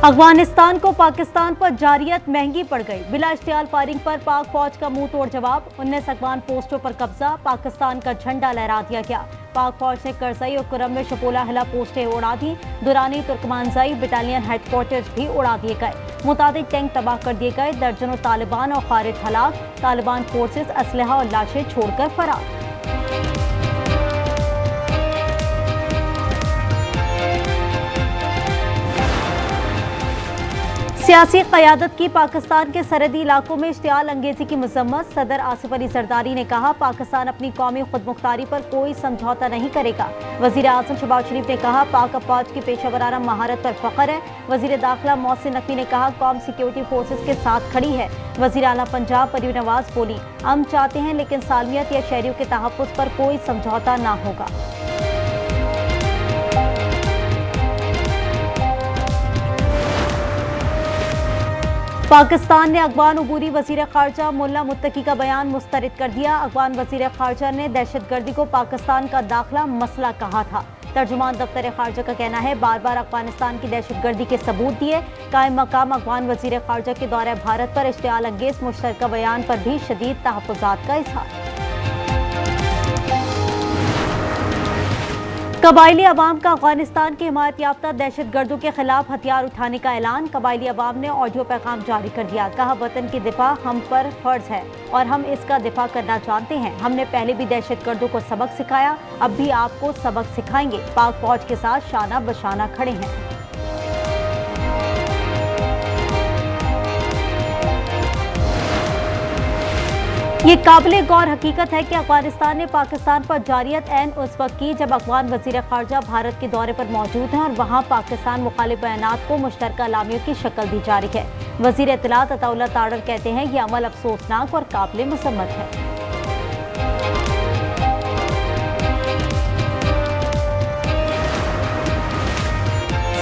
अफगानिस्तान को पाकिस्तान पर जारियत महंगी पड़ गई। बिला इश्तियाल फायरिंग पर पाक फौज का मुंह तोड़ जवाब। 19 अफगान पोस्टों पर कब्जा, पाकिस्तान का झंडा लहरा दिया गया। पाक फौज ने करजई और कुरम में शपोला हिला पोस्टें उड़ा दी। दुरानी तुर्कमानजाई बटालियन हेडक्वार्टर्स भी उड़ा दिए गए। मुतादिद टैंक तबाह कर दिए गए। दर्जनों तालिबान और खारिज हलाक। तालिबान फोर्सेस असलहा और लाशें छोड़कर फरार। सियासी क़यादत की पाकिस्तान के सरहदी इलाकों में इश्तियाल अंगेजी की मजम्मत। सदर आसिफ अली जरदारी ने कहा, पाकिस्तान अपनी कौमी खुदमुख्तारी पर कोई समझौता नहीं करेगा। वज़ीर आज़म शहबाज शरीफ ने कहा, पाक अफवाज की पेशावराना महारत पर फख्र है। वज़ीर दाखिला मोहसिन नकवी ने कहा, कौम सिक्योरिटी फोर्सेस के साथ खड़ी है। वज़ीर आला पंजाब परवीन नवाज बोली, हम चाहते हैं लेकिन सालमियत या शहरियों के तहफ़्फ़ुज़ पर कोई समझौता ना होगा। पाकिस्तान ने अफगान उबूरी वज़ीर ख़ारजा मुल्ला मुत्तकी का बयान मुस्तरद कर दिया। अफगान वज़ीर ख़ारजा ने दहशतगर्दी को पाकिस्तान का दाखिला मसला कहा था। तर्जुमान दफ्तर ख़ारजा का कहना है, बार बार अफगानिस्तान की दहशतगर्दी के सबूत दिए। कायम मकाम अफगान वज़ीर ख़ारजा के दौरे भारत पर इश्तियाल अंगेज़ मुश्तरका बयान पर भी शदीद तहफ़्फ़ुज़ात का इज़हार। कबायली अवाम का अफगानिस्तान के हिमायत याफ्ता दहशतगर्दों के खिलाफ हथियार उठाने का ऐलान। कबायली अवाम ने ऑडियो पैगाम जारी कर दिया। कहा, वतन की दिफा हम पर फर्ज है और हम इसका दिफा करना जानते हैं। हमने पहले भी दहशतगर्दों को सबक सिखाया, अब भी आपको सबक सिखाएंगे। पाक फौज के साथ शाना बशाना खड़े हैं। ये काबिले गौर हकीकत है कि अफगानिस्तान ने पाकिस्तान पर जारियत ऐन उस वक्त की जब अफगान वज़ीर ख़ारजा भारत के दौरे पर मौजूद हैं और वहाँ पाकिस्तान मुखालिफ बयानात को मुश्तरका अलामियों की शक्ल दी जा रही है। वज़ीर इत्तलात अताउल्लाह तारर कहते हैं, ये अमल अफसोसनाक और काबिले मसम्मत है।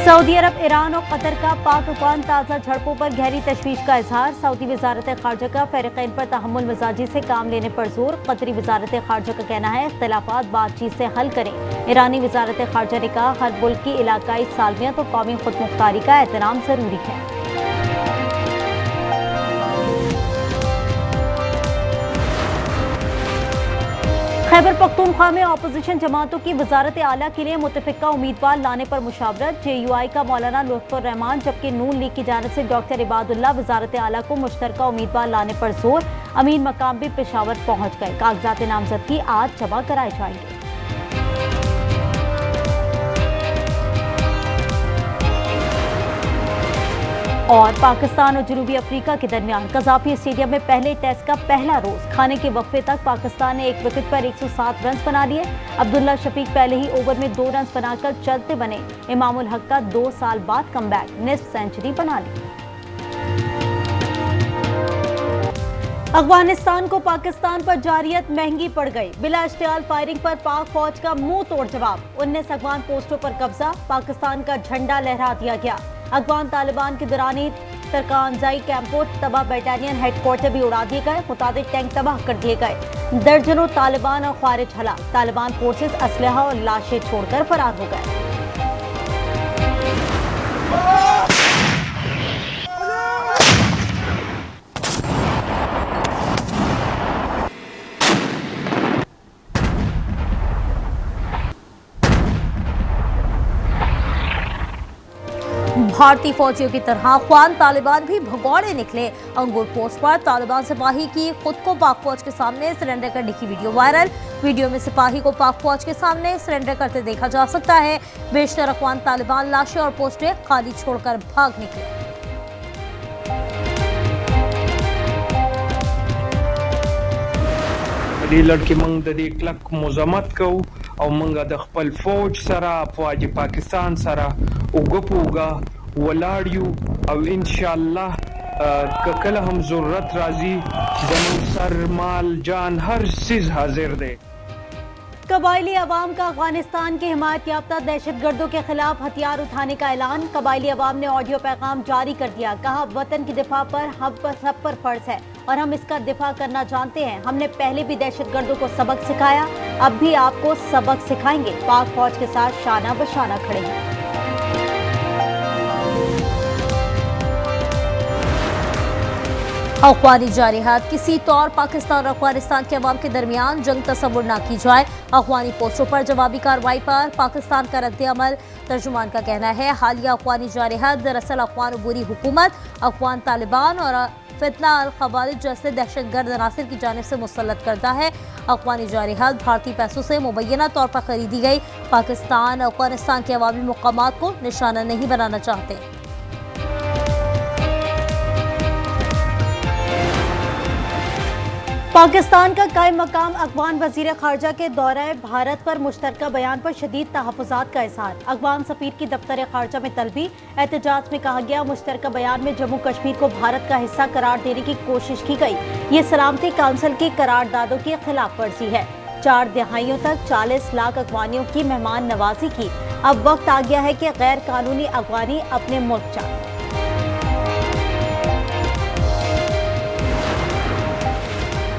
सऊदी अरब, ईरान और कतर का पाक अफगान ताज़ा झड़पों पर गहरी तशवीश का इजहार। सऊदी वज़ारत ख़ारजा का फ़रीक़ैन पर तहम्मुल मिजाजी से काम लेने पर जोर। कतरी वज़ारत ख़ारजा का कहना है, इख्तिलाफ़ात बातचीत से हल करें। ईरानी वज़ारत ख़ारजा ने कहा, हर मुल्क की इलाकाई सालमियत और कौमी खुदमुख्तारी का एहतराम ज़रूरी है। खैबर पख्तूनख्वा में अपोजिशन जमातों की वजारत आला के लिए मुतफ़िका उम्मीदवार लाने पर मुशावरत। JUI का मौलाना लुत्फुर रहमान जबकि नून लीग की जानिब से डॉक्टर इबादुल्लाह वजारत आला को मुश्तरका उम्मीदवार लाने पर जोर। अमीन मकाम भी पेशावर पहुंच गए। कागजात नामजदगी आज जमा कराए जाएंगे। और पाकिस्तान और जनूबी अफ्रीका के दरमियान कज़ाफ़ी स्टेडियम में पहले टेस्ट का पहला रोज। खाने के वक्फे तक पाकिस्तान ने एक विकेट पर 107 रन बना लिए। अब्दुल्ला शफीक पहले ही ओवर में 2 रन बनाकर चलते बने। इमामुल हक का 2 साल बाद कमबैक, निस्फ सेंचुरी बना ली। अफगानिस्तान को पाकिस्तान पर जारियत महंगी पड़ गई। बिला इश्तियाल फायरिंग पर पाक फौज का मुंह तोड़ जवाब। 19 अफगान पोस्टों पर कब्जा, पाकिस्तान का झंडा लहरा दिया गया। अफगान तालिबान के दुरानी तुर्कमानजाई कैंपों तबाह, बटालियन हेडक्वार्टर भी उड़ा दिए गए। मुतादिद टैंक तबाह कर दिए गए। दर्जनों तालिबान और खारिज हलाक। तालिबान फोर्सेस असलहा और लाशें छोड़कर फरार हो गए। भारतीय फौजियों की तरह अफगान तालिबान भी भगौड़े निकले। अंगूर पोस्ट पर तालिबान सिपाही की खुद को पाक फौज के सामने सरेंडर करने की वीडियो वायरल। वीडियो में सिपाही को पाक फौज के सामने सरेंडर करते देखा जा सकता है। बेशतर अफगान तालिबान लाशें और पोस्टें खाली छोड़कर भाग निकले। लड़की मंग दी क्लक मजम्मत को और मंग द खपल फौज सरा फौज पाकिस्तान सरा उगपूगा वलाड़ियो और इंशाअल्लाह कल हम जरूरत राजी जमीन सर माल जान हर चीज हाजिर दे। कबायली अवाम का अफगानिस्तान के हिमायत याफ्ता दहशतगर्दों के खिलाफ हथियार उठाने का ऐलान। कबायली अवाम ने ऑडियो पैगाम जारी कर दिया। कहा, वतन की दिफा पर हम पर सब पर फर्ज है और हम इसका दिफा करना जानते हैं। हमने पहले भी दहशतगर्दों को सबक सिखाया, अब भी आपको सबक सिखाएंगे। पाक फौज के साथ शाना बशाना खड़े हैं। अफ़गानी जारहात किसी तौर पाकिस्तान और अफगानिस्तान के अवाम के दरमियान जंग तस्वुर न की जाए। अफ़गानी पोस्टों पर जवाबी कार्रवाई पर पाकिस्तान का रद्द-ए-अमल। तर्जुमान का कहना है हालिया अफ़गानी जारहात दरअसल अफ़गान अबूरी हुकूमत, अफ़गान तालिबान और फितना अल ख़वारिज जैसे दहशतगर्द अनासिर की जानिब से मुसल्लत करता है। अफ़गानी जारहात भारतीय पैसों से मुबैना तौर पर खरीदी गई। पाकिस्तान अफगानिस्तान के अवामी मुक़ामात को निशाना नहीं बनाना चाहते। पाकिस्तान का कायम मकाम अफ़गान वज़ीर ख़ारजा के दौरे भारत पर मुश्तरका बयान पर शदीद तहफ़्फ़ुज़ात का इज़हार। अफ़गान सफ़ीर की दफ्तर ख़ारजा में तलबी। एहतजाज में कहा गया मुश्तरका बयान में जम्मू कश्मीर को भारत का हिस्सा करार देने की कोशिश की गई। ये सलामती काउंसिल की करारदादों की खिलाफ वर्जी है। 4 दहाइयों तक 40 लाख अफ़गानियों की मेहमान नवाजी की। अब वक्त आ गया है कि गैर कानूनी अफ़गानी अपने मुल्क जाए।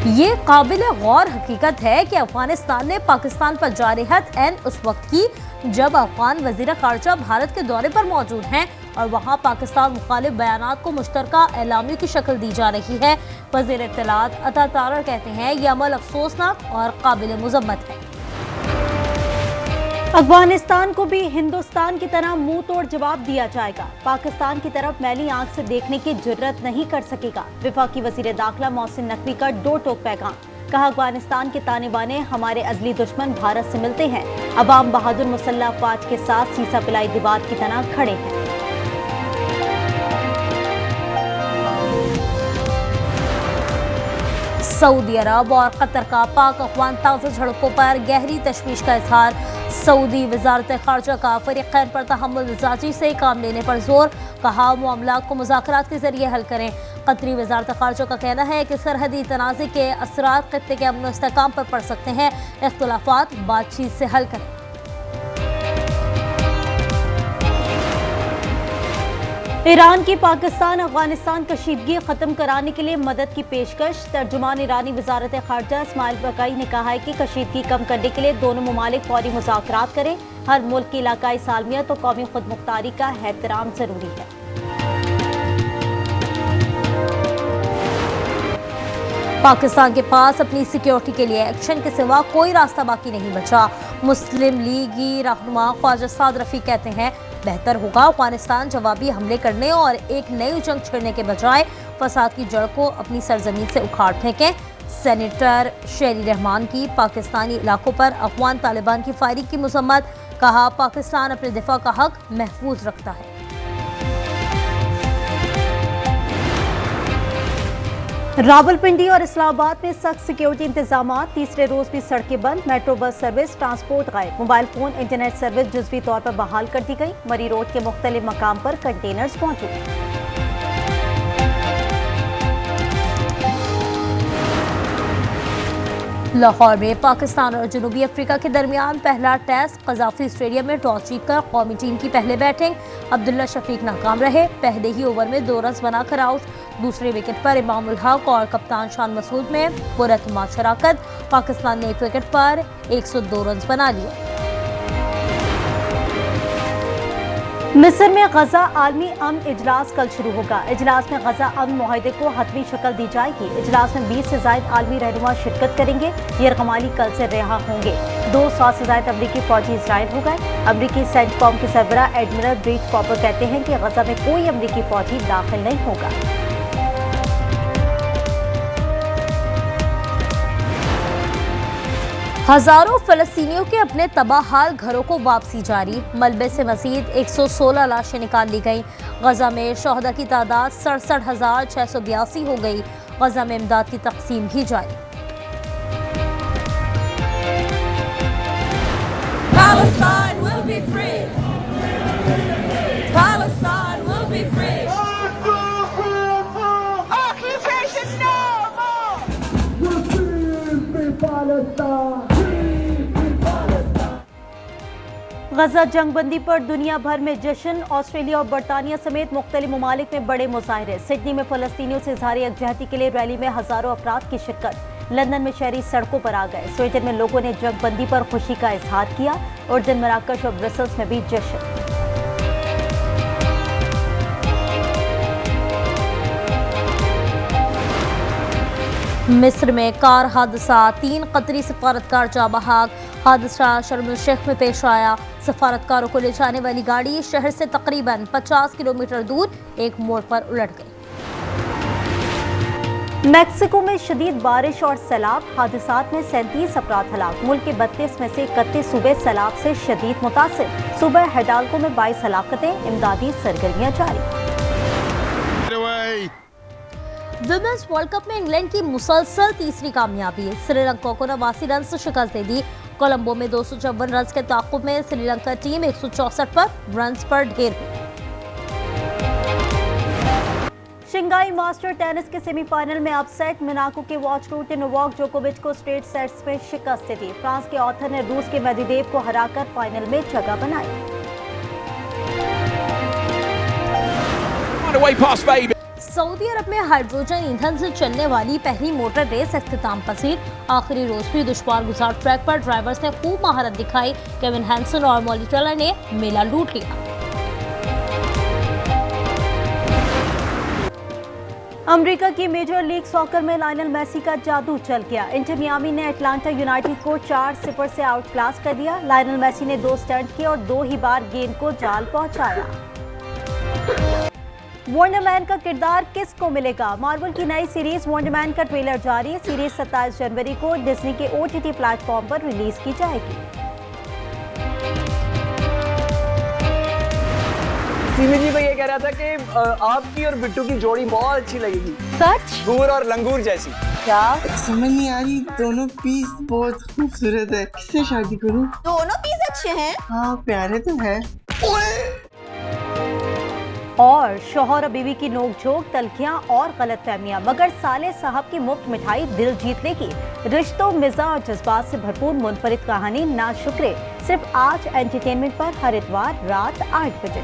ये काबिल गौर हकीकत है कि अफगानिस्तान ने पाकिस्तान पर जारहात ऐन उस वक्त की जब अफगान वज़ीर ख़ारजा भारत के दौरे पर मौजूद हैं और वहाँ पाकिस्तान मुखालिफ बयानात को मुश्तरका एलामियों की शक्ल दी जा रही है। वज़ीर इत्तलात अता तारर कहते हैं ये अमल अफसोसनाक और काबिल मुज़म्मत है। अफगानिस्तान को भी हिंदुस्तान की तरह मुंह तोड़ जवाब दिया जाएगा। पाकिस्तान की तरफ मैली आंख से देखने की जुर्रत नहीं कर सकेगा। वफाकी वज़ीर दाखिला मोहसिन नकवी का दो टोक पैगाम। कहा अफगानिस्तान के ताने बाने हमारे अजली दुश्मन भारत से मिलते हैं। अवाम बहादुर मुसल्लह अफवाज के साथ सीसा पिलाई दीवार की तरह खड़े हैं। सऊदी अरब और कतर का पाक अफगान ताज़ा झड़पों पर गहरी तशवीश का इजहार। सऊदी वजारत ख़ारजा का फ़रीक़ैन पर तहम्मुल मिजाजी से काम लेने पर जोर। कहा मामला को मुज़ाकरात के जरिए हल करें। कतरी वजारत ख़ारजा का कहना है कि सरहदी तनाज़े के असरात ख़ित्ते के अमन इस्तेहकाम पर पड़ सकते हैं। इख्तिलाफ़ात बातचीत से हल करें। ईरान की पाकिस्तान अफगानिस्तान कशीदगी खत्म कराने के लिए मदद की पेशकश। तर्जुमान ईरानी वजारत ख़ारजा इस्माइल बकाई ने कहा है कि कशीदगी कम करने के लिए दोनों ममालिक फौरी मुज़ाकरात करें। हर मुल्क की इलाकाई सालमियत और कौमी खुदमुख्तारी का एहतराम जरूरी है। पाकिस्तान के पास अपनी सिक्योरिटी के लिए एक्शन के सिवा कोई रास्ता बाकी नहीं बचा। मुस्लिम लीगी रहनुमा ख्वाजा साद रफ़ी कहते हैं बेहतर होगा अफगानिस्तान जवाबी हमले करने और एक नई जंग छेड़ने के बजाय फसाद की जड़ को अपनी सरजमीन से उखाड़ फेंकें। सेनेटर शेरी रहमान की पाकिस्तानी इलाकों पर अफगान तालिबान की फायरिंग की मजम्मत। कहा पाकिस्तान अपने दिफा का हक महफूज रखता है। रावलपिंडी और इस्लामाबाद में सख्त सिक्योरिटी इंतजाम। तीसरे रोज भी सड़कें बंद। मेट्रो बस सर्विस ट्रांसपोर्ट गायब। मोबाइल फोन इंटरनेट सर्विस जुज़वी तौर पर बहाल कर दी गई। मरी रोड के मुख्तलिफ मकाम पर कंटेनर्स मौजूद। लाहौर में पाकिस्तान और जनूबी अफ्रीका के दरमियान पहला टेस्ट। कज़ाफ़ी स्टेडियम में टॉस जीतकर कौमी टीम की पहले बैटिंग। अब्दुल्ला शफीक नाकाम रहे। पहले ही ओवर में 2 रन बनाकर आउट। दूसरे विकेट पर इमाम उल हक और कप्तान शान मसूद में पुरएतमाद शराकत। पाकिस्तान ने 1 विकेट पर 102 रन बना लिए। मिस्र में गजा आलमी अमन इजलास कल शुरू होगा। इजलास में गजा अमन मुआहदे को हतमी शक्ल दी जाएगी। इजलास में 20 से ज़ायद आलमी रहनुमा शिरकत करेंगे। यरगमाली कल से रिहा होंगे। 200 से ज़ायद अमरीकी फौजी इसराइल हो गए। अमरीकी सेंटकॉम के सरबराह एडमिरल ब्रीट कॉपर कहते हैं कि गजा में कोई अमरीकी फौजी दाखिल नहीं होगा। हजारों फलस्तीनियों के अपने तबाहाल घरों को वापसी जारी। मलबे से मजीद 116 लाशें निकाल ली गईं। गजा में शहदा की तादाद 67,682 हो गई। गजा में इमदाद की तकसीम भी जारी। Palestine will be free. Palestine will be free. Occupation no more. गजा जंगबंदी पर दुनिया भर में जश्न। ऑस्ट्रेलिया और बरतानिया समेत मुख्तलिफ ममालिक में बड़े मुजाहरे। सिडनी में फलस्तीनियों से इज़हार यकजहती के लिए रैली में हजारों अफराद की शिरकत। लंदन में शहरी सड़कों पर आ गए। स्वीडन में लोगों ने जंगबंदी पर खुशी का इजहार किया। उर्दन, मराकश और ब्रसल्स में भी जश्न। मिस्र में कार हादसा, 3 कतरी सफारतकार जाँ बहक। हादसा शर्म एल शेख में पेश आया। सफारतकारों को ले जाने वाली गाड़ी शहर से तकरीबन 50 किलोमीटर दूर एक मोड़ पर उलट गई। मेक्सिको में शदीद बारिश और सैलाब, हादसात में 37 अफराद हलाक। मुल्क के 32 में से 31 सूबे सैलाब से शदीद मुतासिर। सूबे हिडाल्गो में 22 हलाकतें, इमदादी सरगर्मियां जारी। विमेंस वर्ल्ड कप में इंग्लैंड की मुसलसल तीसरी कामयाबी। श्रीलंका को 89 रन से शिकस्त दे दी। कोलंबो में 254 रन के ताक़ुब में श्रीलंका टीम 164 पर रन पर ढेर हुई। शंघाई मास्टर टेनिस के सेमीफाइनल में अपसेट, मोनाको के वॉचरूट ने नोवाक जोकोविच को स्ट्रेट सेट्स में शिकस्त दी। फ्रांस के ऑथर ने रूस के मेदवेदेव को हराकर फाइनल में जगह बनाई। सऊदी अरब में हाइड्रोजन ईंधन से चलने वाली पहली मोटर रेस अख्तिताम पसीर। आखिरी रोज भी दुश्वार गुजार ट्रैक पर ड्राइवर्स ने खूब महारत दिखाई। केविन हैंसन और मॉली टेलर ने मेला लूट लिया। अमेरिका की मेजर लीग सॉकर में लायनल मेसी का जादू चल गया। इंटर मियामी ने अटलांटा यूनाइटेड को 4-0 से आउट क्लास कर दिया। लायनल मेसी ने 2 स्टंट किए और 2 ही बार गेंद को जाल पहुंचाया। वंडरमैन का किरदार किसको मिलेगा? मार्वल की नई सीरीज वंडरमैन का ट्रेलर जारी। सीरीज 27 जनवरी को डिज्नी के OTT प्लेटफॉर्म पर रिलीज की जाएगी। सीमी जी, मैं ये कह रहा था कि आपकी और बिट्टू की जोड़ी बहुत अच्छी लगेगी। सच? गूर और लंगूर जैसी। क्या? समझ नहीं आ रही, दोनों पीस बहुत खूबसूरत है। किससे शादी करूं? दोनों पीस अच्छे हैं। हाँ, प्यारे तो है। और शौहर और बीवी की नोकझोंक, तलखियां और गलतफहमियां, मगर साले साहब की मुफ्त मिठाई दिल जीत लेगी। रिश्तों, मिजाज और जज्बात से भरपूर मुनफरिद कहानी ना शुक्रे, सिर्फ आज एंटरटेनमेंट पर हर इतवार रात 8 बजे।